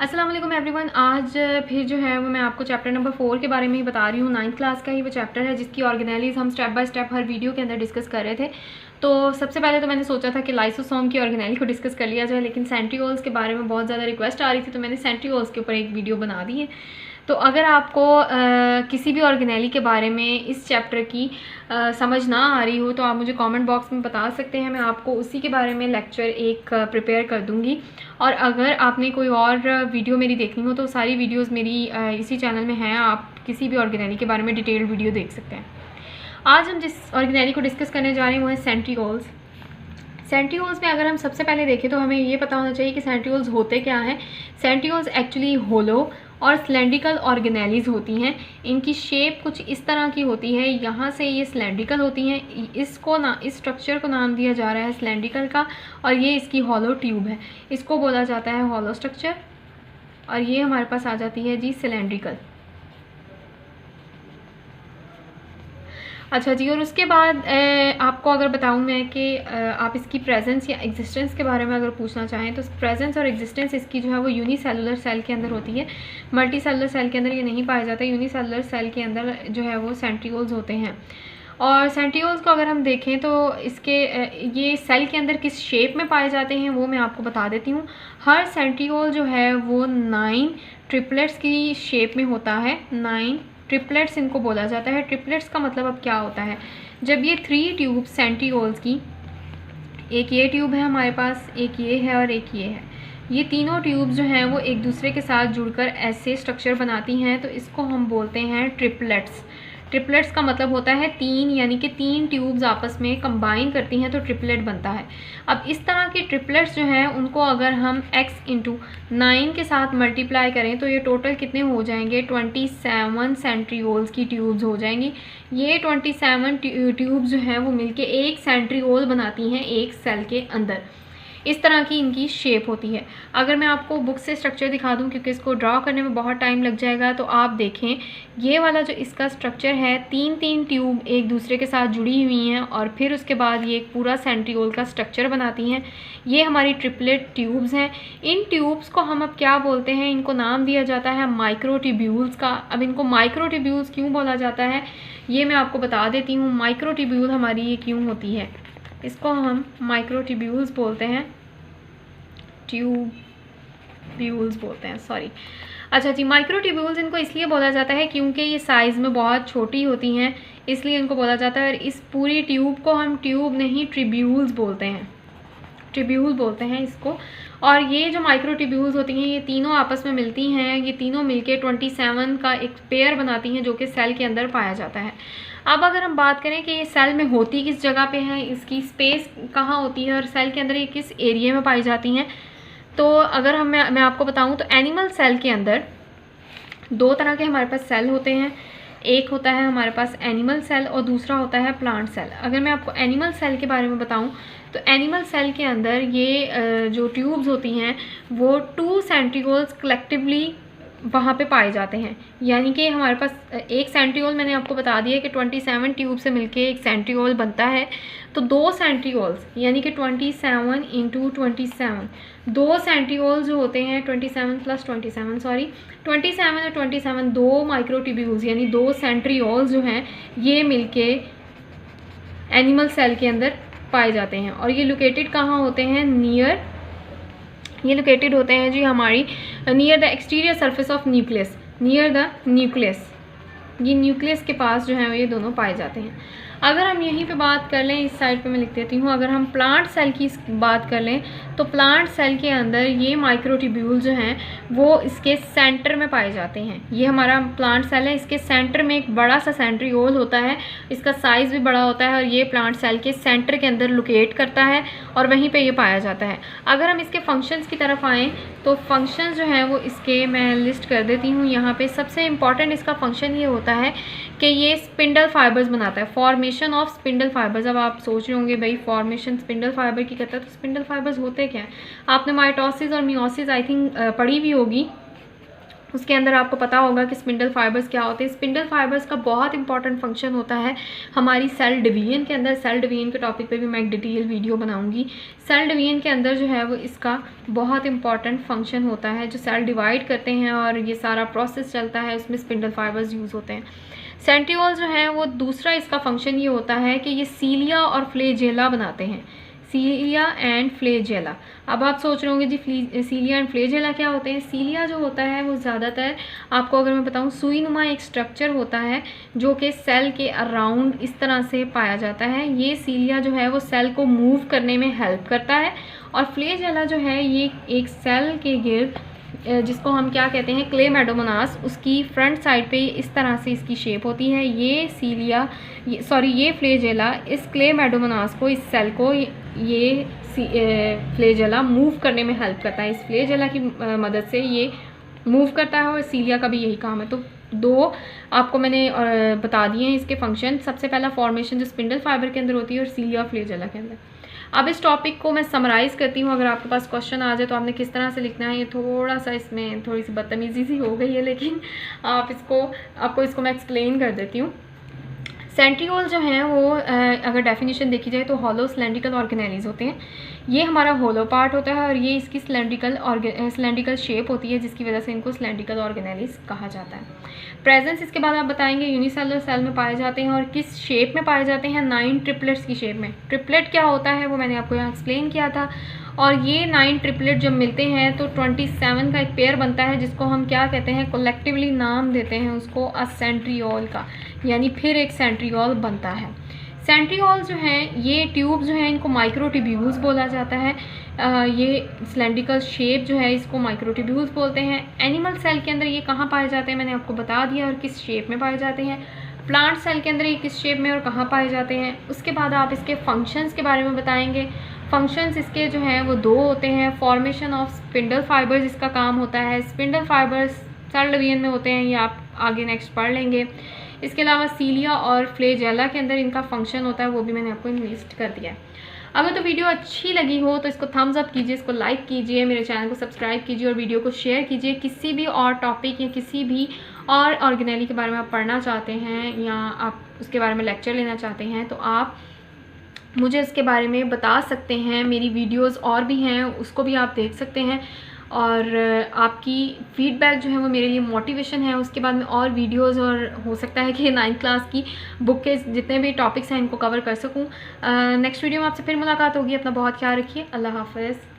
अस्सलाम वालेकुम एवरीवन। आज फिर जो है वो मैं आपको चैप्टर नंबर 4 के बारे में ही बता रही हूँ। 9th क्लास का ही वो चैप्टर है जिसकी ऑर्गेनेलीज हम step by step her video के अंदर डिस्कस कर रहे थे। तो सबसे पहले तो मैंने सोचा था कि लाइसोसोम की ऑर्गेनेली को डिस्कस कर लिया जाए, लेकिन सेंट्रियोल्स के बारे में बहुत ज़्यादा रिक्वेस्ट आ रही थी तो मैंने सेंट्रियोल्स के ऊपर एक वीडियो बना दी है। तो अगर आपको किसी भी ऑर्गेनेली के बारे में इस चैप्टर की समझ ना आ रही हो तो आप मुझे कमेंट बॉक्स में बता सकते हैं, मैं आपको उसी के बारे में लेक्चर एक प्रिपेयर कर दूंगी। और अगर आपने कोई और वीडियो मेरी देखनी हो तो सारी वीडियोस मेरी इसी चैनल में हैं, आप किसी भी ऑर्गेनेली के बारे में डिटेल्ड वीडियो देख सकते हैं। आज हम जिस ऑर्गेनेली को डिस्कस करने जा रहे हैं वो है सेंट्रियोल्स। सेंट्रियोल्स में अगर हम सबसे पहले देखें तो हमें ये पता होना चाहिए कि सेंट्रियोल्स होते क्या हैं। सेंट्रियोल्स एक्चुअली होलो और सिलेंड्रिकल ऑर्गेनेलीज होती हैं। इनकी शेप कुछ इस तरह की होती है, यहाँ से ये सिलेंड्रिकल होती हैं। इस स्ट्रक्चर को नाम दिया जा रहा है सिलेंड्रिकल का, और ये इसकी हॉलो ट्यूब है, इसको बोला जाता है हॉलो स्ट्रक्चर। और ये हमारे पास आ जाती है जी सिलेंड्रिकल। अच्छा जी, और उसके बाद आपको अगर बताऊं मैं कि आप इसकी प्रेजेंस या एग्जिस्टेंस के बारे में अगर पूछना चाहें तो प्रेजेंस और एग्जिस्टेंस इसकी जो है वो यूनिसेलुलर सेल के अंदर होती है। मल्टी सेलुलर सेल के अंदर ये नहीं पाया जाता। यूनिसेलुलर सेल के अंदर जो है वो सेंट्रियोल्स होते हैं। और सेंट्रियोल्स को अगर हम देखें तो इसके ये सेल के अंदर किस शेप में पाए जाते हैं वो मैं आपको बता देती हूँ। हर सेंट्रियोल जो है वो 9 ट्रिपलेट्स की शेप में होता है। 9 ट्रिपलेट्स इनको बोला जाता है। ट्रिपलेट्स का मतलब अब क्या होता है, जब ये 3 ट्यूब सेंट्रियोल्स की, एक ये ट्यूब है हमारे पास, एक ये है और एक ये है, ये तीनों ट्यूब जो हैं वो एक दूसरे के साथ जुड़कर ऐसे स्ट्रक्चर बनाती हैं, तो इसको हम बोलते हैं ट्रिपलेट्स। ट्रिपलेट्स का मतलब होता है 3, यानी कि 3 ट्यूब्स आपस में कंबाइन करती हैं तो ट्रिपलेट बनता है। अब इस तरह के ट्रिपलेट्स जो हैं उनको अगर हम x इंटू 9 के साथ मल्टीप्लाई करें तो ये टोटल कितने हो जाएंगे, 27 सेंट्रियोल्स की ट्यूब्स हो जाएंगी। ये 27 ट्यूब्स जो हैं वो मिलके एक सेंट्रियोल बनाती हैं एक सेल के अंदर। इस तरह की इनकी शेप होती है। अगर मैं आपको बुक से स्ट्रक्चर दिखा दूं, क्योंकि इसको ड्रॉ करने में बहुत टाइम लग जाएगा, तो आप देखें ये वाला जो इसका स्ट्रक्चर है, 3 ट्यूब एक दूसरे के साथ जुड़ी हुई हैं और फिर उसके बाद ये एक पूरा सेंट्रियोल का स्ट्रक्चर बनाती हैं। ये हमारी ट्रिपलेट ट्यूब्स हैं। इन ट्यूब्स को हम अब क्या बोलते हैं, इनको नाम दिया जाता है माइक्रोट्यूब्यूल्स का। अब इनको माइक्रोट्यूब्यूल्स क्यों बोला जाता है ये मैं आपको बता देती हूँ। माइक्रोट्यूब्यूल हमारी ये क्यों होती है, इसको हम माइक्रोट्यूब्यूल्स बोलते हैं, ट्यूब्यूल्स बोलते हैं, सॉरी। अच्छा जी, माइक्रोट्यूब्यूल्स इनको इसलिए बोला जाता है क्योंकि ये साइज़ में बहुत छोटी होती हैं, इसलिए इनको बोला जाता है। और इस पूरी ट्यूब को हम ट्यूब नहीं ट्रिब्यूल्स बोलते हैं, ट्रिब्यूल बोलते हैं इसको। और ये जो माइक्रोट्यूब्यूल्स होती हैं ये तीनों आपस में मिलती हैं, ये तीनों मिलके 27 का एक पेयर बनाती हैं जो कि सेल के अंदर पाया जाता है। अब अगर हम बात करें कि ये सेल में होती किस जगह पे है, इसकी स्पेस कहाँ होती है और सेल के अंदर ये किस एरिया में पाई जाती हैं, तो अगर मैं आपको बताऊं तो एनिमल सेल के अंदर 2 तरह के हमारे पास सेल होते हैं। एक होता है हमारे पास एनिमल सेल और दूसरा होता है प्लांट सेल। अगर मैं आपको एनिमल सेल के बारे में बताऊं तो एनिमल सेल के अंदर ये जो ट्यूब्स होती हैं वो 2 सेंट्रियोल्स कलेक्टिवली वहाँ पे पाए जाते हैं। यानी कि हमारे पास एक सेंट्रियोल, मैंने आपको बता दिया कि 27 ट्यूब से मिलके एक सेंट्रियोल बनता है, तो 2 सेंट्रियोल्स यानी कि 27 इंटू 27, 2 सेंट्रियोल्स जो होते हैं 27 प्लस 27 सॉरी 27 और 27, 2 माइक्रोट्यूब्यूल्स यानी 2 सेंट्रियोल्स जो हैं ये मिलके एनिमल सेल के अंदर पाए जाते हैं। और ये लोकेटेड कहाँ होते हैं, ये लोकेटेड होते हैं जी हमारी near the exterior surface of nucleus, near the nucleus, ये न्यूक्लियस के पास जो है ये दोनों पाए जाते हैं। अगर हम यहीं पे बात कर लें, इस साइड पे मैं लिख देती हूँ, अगर हम प्लांट सेल की बात कर लें तो प्लांट सेल के अंदर ये माइक्रोट्यूब्यूल जो हैं वो इसके सेंटर में पाए जाते हैं। ये हमारा प्लांट सेल है, इसके सेंटर में एक बड़ा सा सेंट्रियोल होता है, इसका साइज़ भी बड़ा होता है और ये प्लांट सेल के सेंटर के अंदर लोकेट करता है और वहीं पर ये पाया जाता है। अगर हम इसके फंक्शंस की तरफ आएँ तो फंक्शंस जो हैं वो इसके मैं लिस्ट कर देती हूँ यहाँ पे। सबसे इम्पॉर्टेंट इसका फंक्शन ये होता है कि ये स्पिंडल फाइबर्स बनाता है, फॉर्मेशन ऑफ स्पिंडल फाइबर्स। अब आप सोच रहे होंगे भाई फॉर्मेशन स्पिंडल फाइबर की करता है, तो स्पिंडल फाइबर्स होते क्या हैं, आपने माइटोसिस और मियोसिस आई थिंक पढ़ी भी होगी। उसके अंदर आपको पता होगा कि स्पिंडल फाइबर्स क्या होते हैं। स्पिंडल फाइबर्स का बहुत इंपॉर्टेंट फंक्शन होता है हमारी सेल डिवीजन के अंदर। सेल डिवीजन के टॉपिक पे भी मैं एक डिटेल वीडियो बनाऊंगी। सेल डिवीजन के अंदर जो है वो इसका बहुत इंपॉर्टेंट फंक्शन होता है। जो सेल डिवाइड करते हैं और ये सारा प्रोसेस चलता है, उसमें स्पिंडल फाइबर्स यूज़ होते हैं। सेंट्रियोल जो है वो दूसरा इसका फंक्शन ये होता है कि ये सीलिया और फ्लेजेला बनाते हैं। Cilia and flagella. अब आप सोच रहे होंगे जी सीलिया एंड फ्लेजेला क्या होते हैं। सीलिया जो होता है वो ज़्यादातर आपको अगर मैं बताऊं सुई नुमा एक स्ट्रक्चर होता है जो कि सेल के अराउंड इस तरह से पाया जाता है। ये सीलिया जो है वो सेल को मूव करने में हेल्प करता है, और फ्लेजेला जो है ये एक सेल के गिर्द जिसको हम क्या कहते हैं क्लेमेडोमोनास, उसकी फ्रंट साइड पे इस तरह से इसकी शेप होती है। ये सीलिया ये फ्लेजेला इस क्लेमेडोमोनास को, इस सेल को ये फ्लेजेला मूव करने में हेल्प करता है। इस फ्लेजेला की मदद से ये मूव करता है, और सीलिया का भी यही काम है। तो दो आपको मैंने बता दिए हैं इसके फंक्शन। सबसे पहला फॉर्मेशन जो स्पिंडल फाइबर के अंदर होती है और सीलिया फ्लेजेला के अंदर। अब इस टॉपिक को मैं समराइज़ करती हूँ। अगर आपके पास क्वेश्चन आ जाए तो आपने किस तरह से लिखना है। ये थोड़ा सा इसमें थोड़ी सी बदतमीज़ी सी हो गई है, लेकिन आपको इसको मैं एक्सप्लेन कर देती हूँ। सेंट्रियोल जो हैं वो अगर डेफिनेशन देखी जाए तो हॉलो सिलेंड्रिकल ऑर्गेनेलीज होते हैं। ये हमारा होलो पार्ट होता है और ये इसकी सिलेंड्रिकल शेप होती है, जिसकी वजह से इनको सिलेंड्रिकल ऑर्गेनेलीज कहा जाता है। प्रेजेंस इसके बाद आप बताएंगे यूनिसेलुलर सेल में पाए जाते हैं, और किस शेप में पाए जाते हैं 9 ट्रिपलेट्स की शेप में। ट्रिपलेट क्या होता है वो मैंने आपको यहाँ एक्सप्लेन किया था। और ये 9 ट्रिपलेट जब मिलते हैं तो 27 का एक पेयर बनता है, जिसको हम क्या कहते हैं कलेक्टिवली नाम देते हैं उसको सेंट्रियोल का, यानी फिर एक सेंट्रियोल बनता है। सेंट्रियोल जो हैं ये ट्यूब जो हैं इनको माइक्रोट्यूब्यूल्स बोला जाता है। ये सिलेंड्रिकल शेप जो है इसको माइक्रोट्यूब्यूल्स बोलते हैं। एनिमल सेल के अंदर ये कहाँ पाए जाते हैं मैंने आपको बता दिया, और किस शेप में पाए जाते हैं। प्लांट सेल के अंदर ये किस शेप में और कहाँ पाए जाते हैं। उसके बाद आप इसके फंक्शंस के बारे में बताएंगे। फंक्शंस इसके जो हैं वो 2 होते हैं। फॉर्मेशन ऑफ स्पिंडल फाइबर्स इसका काम होता है। स्पिंडल फाइबर्स सेल डिवीजन में होते हैं, ये आप आगे नेक्स्ट पढ़ लेंगे। इसके अलावा सीलिया और फ्लेजेला के अंदर इनका फंक्शन होता है, वो भी मैंने आपको लिस्ट कर दिया है। अगर तो वीडियो अच्छी लगी हो तो इसको थम्स अप कीजिए, इसको लाइक कीजिए, मेरे चैनल को सब्सक्राइब कीजिए और वीडियो को शेयर कीजिए। किसी भी और टॉपिक या किसी भी और ऑर्गेनेली के बारे में आप पढ़ना चाहते हैं या आप उसके बारे में लेक्चर लेना चाहते हैं तो आप मुझे इसके बारे में बता सकते हैं। मेरी वीडियोस और भी हैं, उसको भी आप देख सकते हैं, और आपकी फ़ीडबैक जो है वो मेरे लिए मोटिवेशन है। उसके बाद में और वीडियोस, और हो सकता है कि 9th क्लास की बुक के जितने भी टॉपिक्स हैं इनको कवर कर सकूं। नेक्स्ट वीडियो में आपसे फिर मुलाकात होगी। अपना बहुत ख्याल रखिए। अल्लाह हाफ़िज़।